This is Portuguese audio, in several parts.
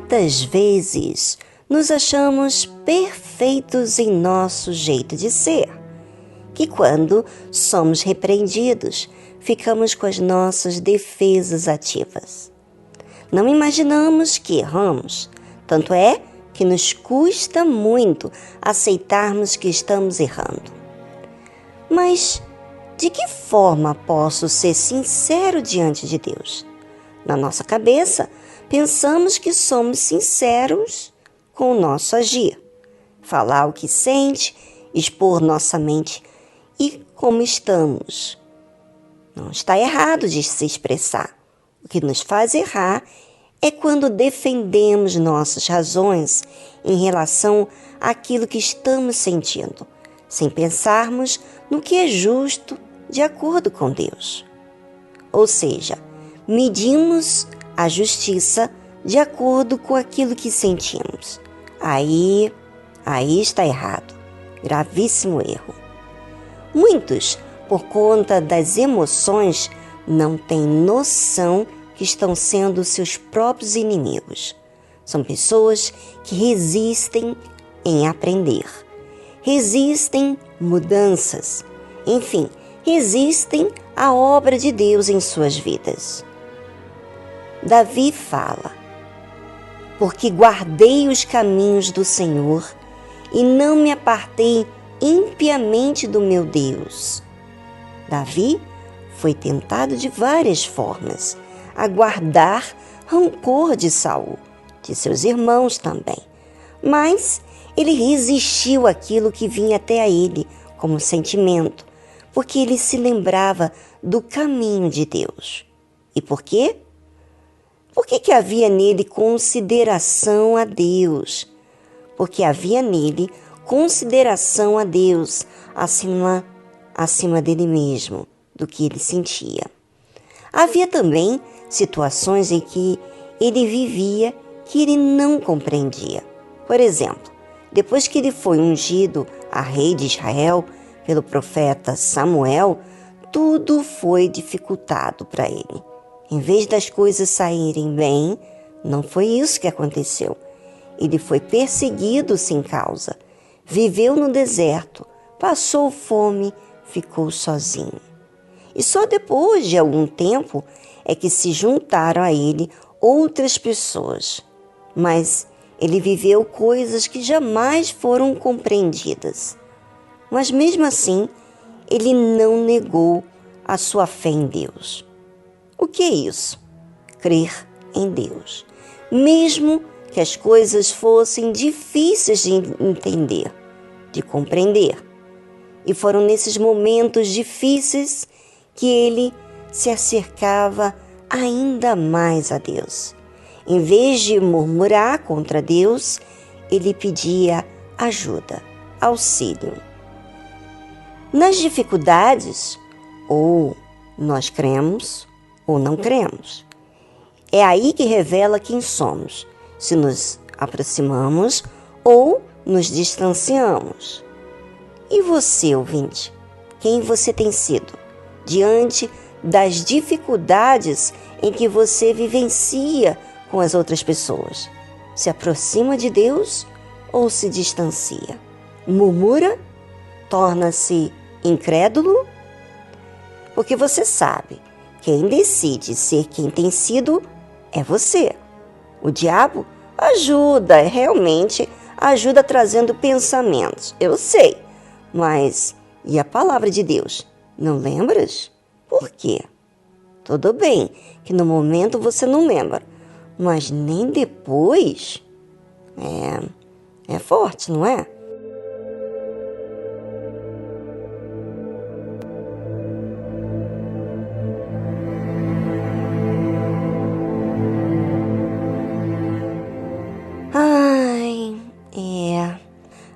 Quantas vezes nos achamos perfeitos em nosso jeito de ser, que quando somos repreendidos, ficamos com as nossas defesas ativas. Não imaginamos que erramos, tanto é que nos custa muito aceitarmos que estamos errando. Mas de que forma posso ser sincero diante de Deus? Na nossa cabeça, pensamos que somos sinceros com o nosso agir, falar o que sente, expor nossa mente e como estamos. Não está errado de se expressar. O que nos faz errar é quando defendemos nossas razões em relação àquilo que estamos sentindo, sem pensarmos no que é justo de acordo com Deus. Ou seja, medimos a justiça de acordo com aquilo que sentimos. Aí está errado. Gravíssimo erro. Muitos, por conta das emoções, não têm noção que estão sendo seus próprios inimigos. São pessoas que resistem em aprender, resistem mudanças, enfim, resistem à obra de Deus em suas vidas. Davi fala: porque guardei os caminhos do Senhor e não me apartei impiamente do meu Deus. Davi foi tentado de várias formas a guardar rancor de Saul, de seus irmãos também, mas ele resistiu àquilo que vinha até a ele como sentimento, porque ele se lembrava do caminho de Deus. E por quê? Por que havia nele consideração a Deus? Porque havia nele consideração a Deus acima dele mesmo, do que ele sentia. Havia também situações em que ele vivia que ele não compreendia. Por exemplo, depois que ele foi ungido a rei de Israel pelo profeta Samuel, tudo foi dificultado para ele. Em vez das coisas saírem bem, não foi isso que aconteceu. Ele foi perseguido sem causa, viveu no deserto, passou fome, ficou sozinho. E só depois de algum tempo é que se juntaram a ele outras pessoas. Mas ele viveu coisas que jamais foram compreendidas. Mas mesmo assim, ele não negou a sua fé em Deus. O que é isso? Crer em Deus. Mesmo que as coisas fossem difíceis de entender, de compreender. E foram nesses momentos difíceis que ele se acercava ainda mais a Deus. Em vez de murmurar contra Deus, ele pedia ajuda, auxílio. Nas dificuldades, ou nós cremos ou não cremos. É aí que revela quem somos, se nos aproximamos ou nos distanciamos. E você, ouvinte, quem você tem sido diante das dificuldades em que você vivencia com as outras pessoas? Se aproxima de Deus ou se distancia? Murmura? Torna-se incrédulo? Porque você sabe, quem decide ser quem tem sido é você. O diabo realmente ajuda trazendo pensamentos, eu sei, mas e a palavra de Deus? Não lembras? Por quê? Tudo bem que no momento você não lembra, mas nem depois. É forte, não é?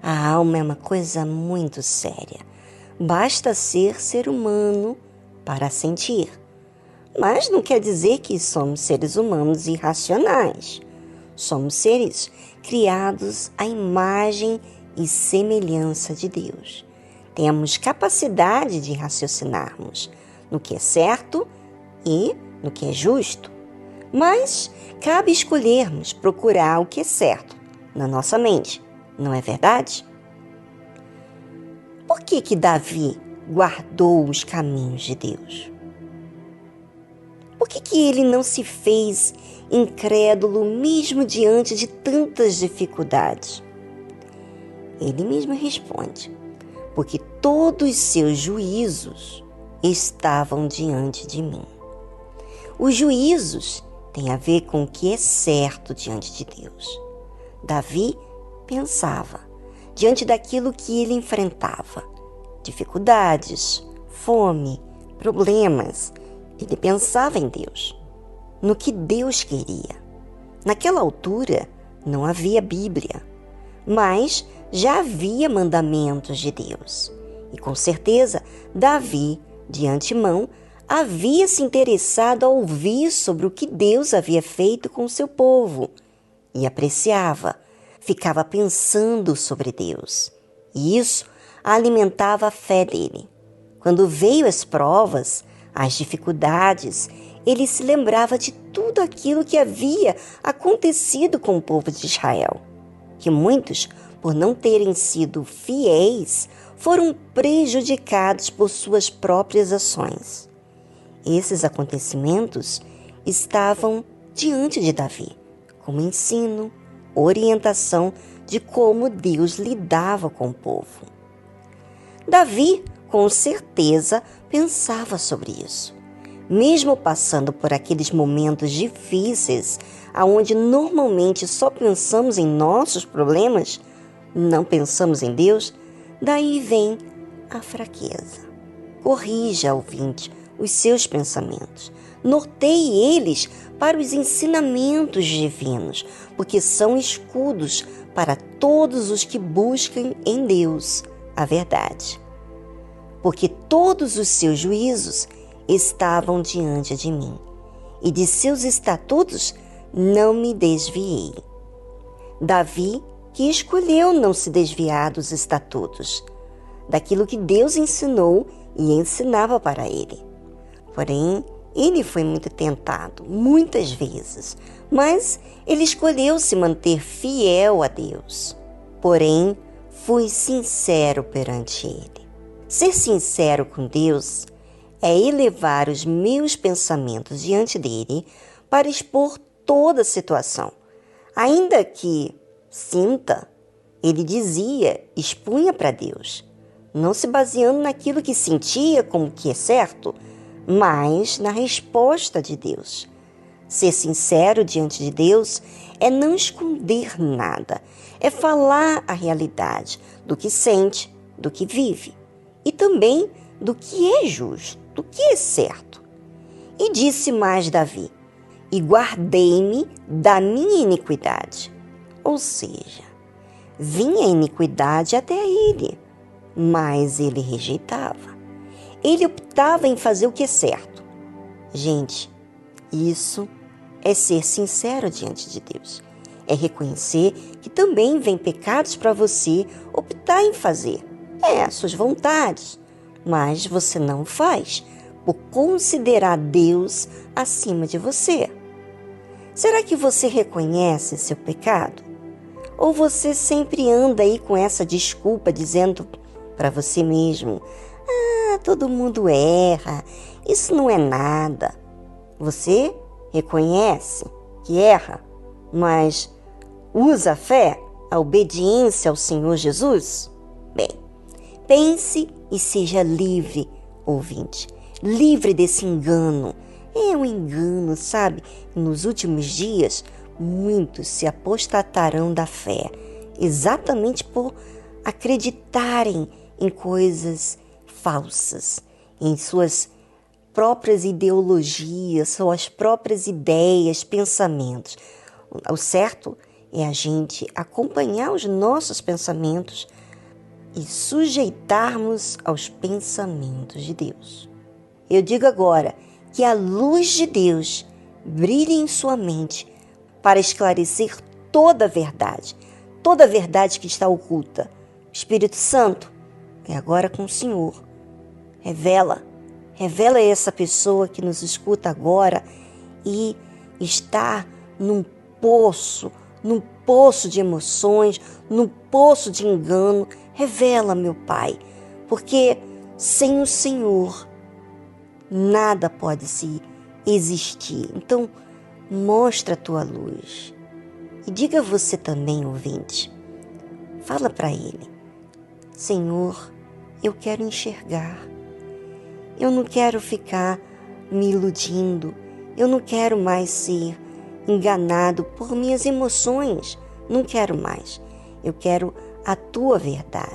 A alma é uma coisa muito séria. Basta ser humano para sentir. Mas não quer dizer que somos seres humanos irracionais. Somos seres criados à imagem e semelhança de Deus. Temos capacidade de raciocinarmos no que é certo e no que é justo. Mas cabe escolhermos procurar o que é certo na nossa mente, não é verdade? Por que Davi guardou os caminhos de Deus? Por que ele não se fez incrédulo mesmo diante de tantas dificuldades? Ele mesmo responde: porque todos os seus juízos estavam diante de mim. Os juízos têm a ver com o que é certo diante de Deus. Davi pensava diante daquilo que ele enfrentava, dificuldades, fome, problemas. Ele pensava em Deus, no que Deus queria. Naquela altura não havia Bíblia, mas já havia mandamentos de Deus. E com certeza Davi, de antemão, havia se interessado a ouvir sobre o que Deus havia feito com o seu povo e apreciava, ficava pensando sobre Deus. E isso alimentava a fé dele. Quando veio as provas, as dificuldades, ele se lembrava de tudo aquilo que havia acontecido com o povo de Israel, que muitos, por não terem sido fiéis, foram prejudicados por suas próprias ações. Esses acontecimentos estavam diante de Davi, como ensino, orientação de como Deus lidava com o povo. Davi, com certeza, pensava sobre isso. Mesmo passando por aqueles momentos difíceis, onde normalmente só pensamos em nossos problemas, não pensamos em Deus, daí vem a fraqueza. Corrija, ouvinte, os seus pensamentos. Norteie eles para os ensinamentos divinos, porque são escudos para todos os que buscam em Deus a verdade. Porque todos os seus juízos estavam diante de mim, e de seus estatutos não me desviei. Davi, que escolheu não se desviar dos estatutos, daquilo que Deus ensinou e ensinava para ele. Porém, ele foi muito tentado, muitas vezes, mas ele escolheu se manter fiel a Deus. Porém, fui sincero perante ele. Ser sincero com Deus é elevar os meus pensamentos diante dele para expor toda a situação. Ainda que sinta, ele dizia, expunha para Deus, não se baseando naquilo que sentia como que é certo, mas na resposta de Deus. Ser sincero diante de Deus é não esconder nada, é falar a realidade do que sente, do que vive e também do que é justo, do que é certo. E disse mais Davi: e guardei-me da minha iniquidade. Ou seja, vinha a iniquidade até ele, mas ele rejeitava. Ele optava em fazer o que é certo. Gente, isso é ser sincero diante de Deus. É reconhecer que também vem pecados para você optar em fazer. Suas vontades, mas você não faz por considerar Deus acima de você. Será que você reconhece seu pecado? Ou você sempre anda aí com essa desculpa dizendo para você mesmo: todo mundo erra, isso não é nada. Você reconhece que erra, mas usa a fé, a obediência ao Senhor Jesus? Bem, pense e seja livre, ouvinte, livre desse engano. É um engano, sabe? Nos últimos dias, muitos se apostatarão da fé, exatamente por acreditarem em coisas falsas, em suas próprias ideologias, suas próprias ideias, pensamentos. O certo é a gente acompanhar os nossos pensamentos e sujeitarmos aos pensamentos de Deus. Eu digo agora que a luz de Deus brilhe em sua mente para esclarecer toda a verdade que está oculta. Espírito Santo, é agora com o Senhor. Revela a essa pessoa que nos escuta agora e estar num poço de emoções, num poço de engano. Revela, meu Pai, porque sem o Senhor nada pode se existir. Então, mostra a tua luz. E diga você também, ouvinte, fala para Ele: Senhor, eu quero enxergar. Eu não quero ficar me iludindo. Eu não quero mais ser enganado por minhas emoções. Não quero mais. Eu quero a tua verdade.